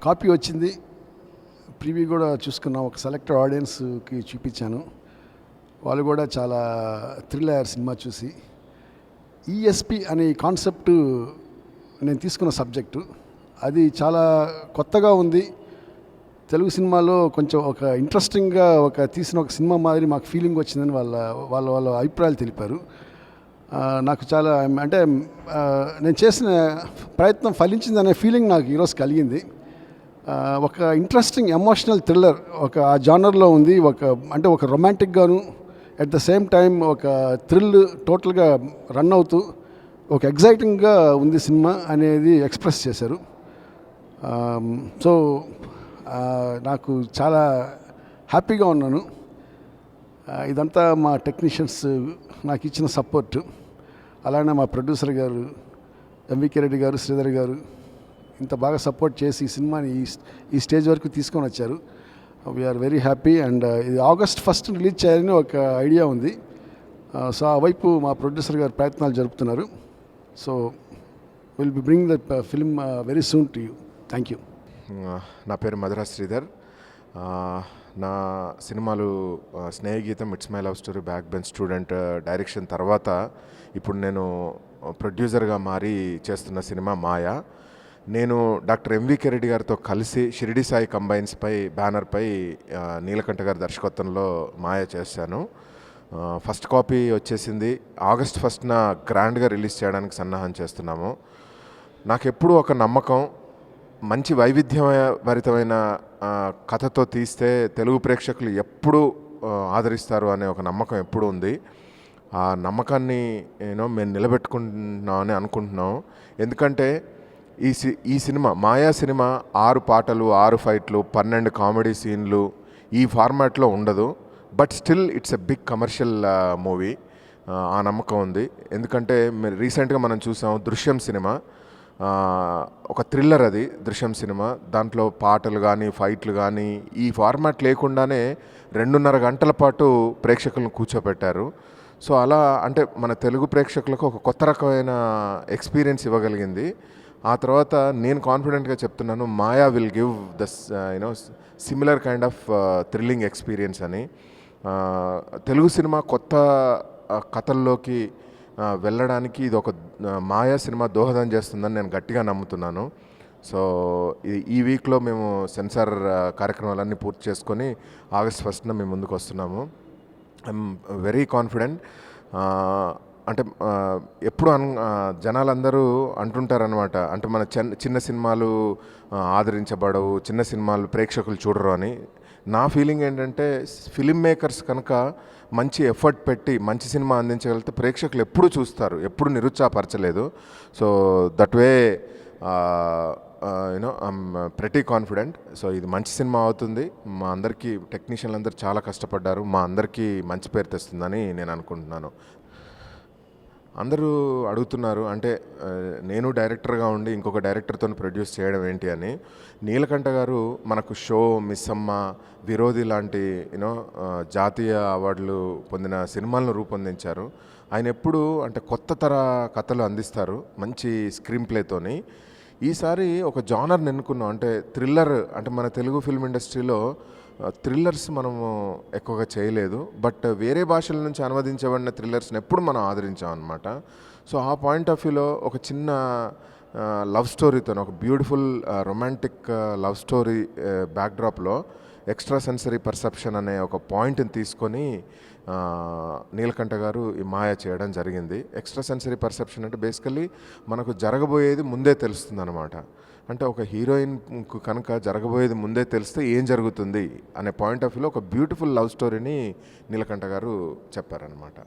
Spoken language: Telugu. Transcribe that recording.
కాపీ వచ్చింది. ప్రివ్యూ కూడా చూసుకున్నాం. ఒక సెలెక్టెడ్ ఆడియన్స్కి చూపించాను. వాళ్ళు కూడా చాలా థ్రిల్ అయ్యారు సినిమా చూసి. ఈఎస్పి అనే కాన్సెప్ట్ నేను తీసుకున్న సబ్జెక్టు అది చాలా కొత్తగా ఉంది. తెలుగు సినిమాలో కొంచెం ఒక ఇంట్రెస్టింగ్గా తీసిన ఒక సినిమా మాదిరి మాకు ఫీలింగ్ వచ్చిందని వాళ్ళ అభిప్రాయాలు తెలిపారు. నాకు చాలా అంటే నేను చేసిన ప్రయత్నం ఫలించిందనే ఫీలింగ్ నాకు ఈరోజు కలిగింది. ఒక ఇంట్రెస్టింగ్ ఎమోషనల్ థ్రిల్లర్ ఆ జానర్లో ఉంది. ఒక రొమాంటిక్గాను అట్ ద సేమ్ టైం ఒక థ్రిల్ టోటల్గా రన్ అవుతూ ఒక ఎగ్జైటింగ్గా ఉంది సినిమా అనేది ఎక్స్ప్రెస్ చేశారు. సో నాకు చాలా హ్యాపీగా ఉన్నాను. ఇదంతా మా టెక్నీషియన్స్ నాకు ఇచ్చిన సపోర్టు, అలానే మా ప్రొడ్యూసర్ గారు ఎంవికే రెడ్డి గారు, శ్రీధర్ గారు ఇంత బాగా సపోర్ట్ చేసి ఈ సినిమాని ఈ స్టేజ్ వరకు తీసుకొని వచ్చారు. We're very happy. అండ్ ఇది August 1 రిలీజ్ చేయాలని ఒక ఐడియా ఉంది. సో ఆ వైపు మా ప్రొడ్యూసర్ గారు ప్రయత్నాలు జరుపుతున్నారు. So will be bring the film very soon to you. Thank you. నా పేరు మధురా శ్రీధర్. నా సినిమాలు Snehageetham, it's my love story, back bench student direction తర్వాత ఇప్పుడు నేను ప్రొడ్యూసర్గా మారి చేస్తున్న సినిమా మాయా. నేను డాక్టర్ ఎంవికే రెడ్డి గారితో కలిసి షిరిడి సాయి కంబైన్స్పై బ్యానర్పై నీలకంఠ గారి దర్శకత్వంలో మాయా చేశాను. ఫస్ట్ కాపీ వచ్చేసింది. August 1 గ్రాండ్గా రిలీజ్ చేయడానికి సన్నాహం చేస్తున్నాము. నాకు ఎప్పుడూ ఒక నమ్మకం, మంచి వైవిధ్యభరితమైన కథతో తీస్తే తెలుగు ప్రేక్షకులు ఎప్పుడూ ఆదరిస్తారు అనే ఒక నమ్మకం ఎప్పుడూ ఉంది. ఆ నమ్మకాన్ని మేము నిలబెట్టుకుంటున్నామని అనుకుంటున్నాం. ఎందుకంటే ఈ సినిమా మాయా సినిమా 6 పాటలు, 6 ఫైట్లు, 12 కామెడీ సీన్లు ఈ ఫార్మాట్లో ఉండదు. But still it's a big commercial movie. ఆ నమ్మకం ఉంది. ఎందుకంటే రీసెంట్గా మనం చూసాం దృశ్యం సినిమా, ఒక థ్రిల్లర్ అది దృశ్యం సినిమా. దాంట్లో పాటలు కానీ ఫైట్లు కానీ ఈ ఫార్మాట్ లేకుండానే 2.5 గంటల పాటు ప్రేక్షకులను కూర్చోబెట్టారు. సో అలా అంటే మన తెలుగు ప్రేక్షకులకు ఒక కొత్త రకమైన ఎక్స్పీరియన్స్ ఇవ్వగలిగింది. ఆ తర్వాత నేను కాన్ఫిడెంట్గా చెప్తున్నాను, Maaya will give the similar kind of thrilling experience అని. తెలుగు సినిమా కొత్త కథల్లోకి వెళ్ళడానికి ఇది ఒక మాయా సినిమా దోహదం చేస్తుందని నేను గట్టిగా నమ్ముతున్నాను. సో ఈ వీక్లో మేము సెన్సార్ కార్యక్రమాలన్నీ పూర్తి చేసుకొని August 1 మేము ముందుకు వస్తున్నాము. I'm very confident. అంటే ఎప్పుడు జనాలందరూ అంటుంటారనమాట, అంటే మన చిన్న సినిమాలు ఆదరించబడవు, చిన్న సినిమాలు ప్రేక్షకులు చూడరు అని. నా ఫీలింగ్ ఏంటంటే ఫిలిం మేకర్స్ కనుక మంచి ఎఫర్ట్ పెట్టి మంచి సినిమా అందించగలిగితే ప్రేక్షకులు ఎప్పుడు చూస్తారు, ఎప్పుడు నిరుత్సాహపరచలేదు. So that way I'm pretty confident. So ఇది మంచి సినిమా అవుతుంది. మా అందరికీ టెక్నీషియన్లు అందరూ చాలా కష్టపడ్డారు. మా అందరికీ మంచి పేరు తెస్తుందని నేను అనుకుంటున్నాను. అందరూ అడుగుతున్నారు, అంటే నేను డైరెక్టర్గా ఉండి ఇంకొక డైరెక్టర్తో ప్రొడ్యూస్ చేయడం ఏంటి అని. నీలకంఠ గారు మనకు షో, మిస్సమ్మ, విరోధి లాంటి జాతీయ అవార్డులు పొందిన సినిమాలను రూపొందించారు. ఆయన ఎప్పుడు అంటే కొత్త తర కథలు అందిస్తారు మంచి స్క్రీన్ ప్లేతోని. ఈసారి ఒక జానర్ని ఎన్నుకున్నాం, అంటే థ్రిల్లర్. అంటే మన తెలుగు ఫిల్మ్ ఇండస్ట్రీలో థ్రిల్లర్స్ మనము ఎక్కువగా చేయలేదు, బట్ వేరే భాషల నుంచి అనువదించబడిన థ్రిల్లర్స్ని ఎప్పుడు మనం ఆదరించాం అనమాట. సో ఆ పాయింట్ ఆఫ్ వ్యూలో ఒక చిన్న లవ్ స్టోరీతో, ఒక బ్యూటిఫుల్ రొమాంటిక్ లవ్ స్టోరీ బ్యాక్డ్రాప్లో ఎక్స్ట్రా సెన్సరీ పర్సెప్షన్ అనే ఒక పాయింట్ని తీసుకొని నీలకంఠ గారు ఈ మాయ చేయడం జరిగింది. ఎక్స్ట్రా సెన్సరీ పర్సెప్షన్ అంటే బేసికల్లీ మనకు జరగబోయేది ముందే తెలుస్తుంది అనమాట. అంటే ఒక హీరోయిన్కు కనుక జరగబోయేది ముందే తెలిస్తే ఏం జరుగుతుంది అనే పాయింట్ ఆఫ్ వ్యూలో ఒక బ్యూటిఫుల్ లవ్ స్టోరీని నీలకంఠ గారు చెప్పారనమాట.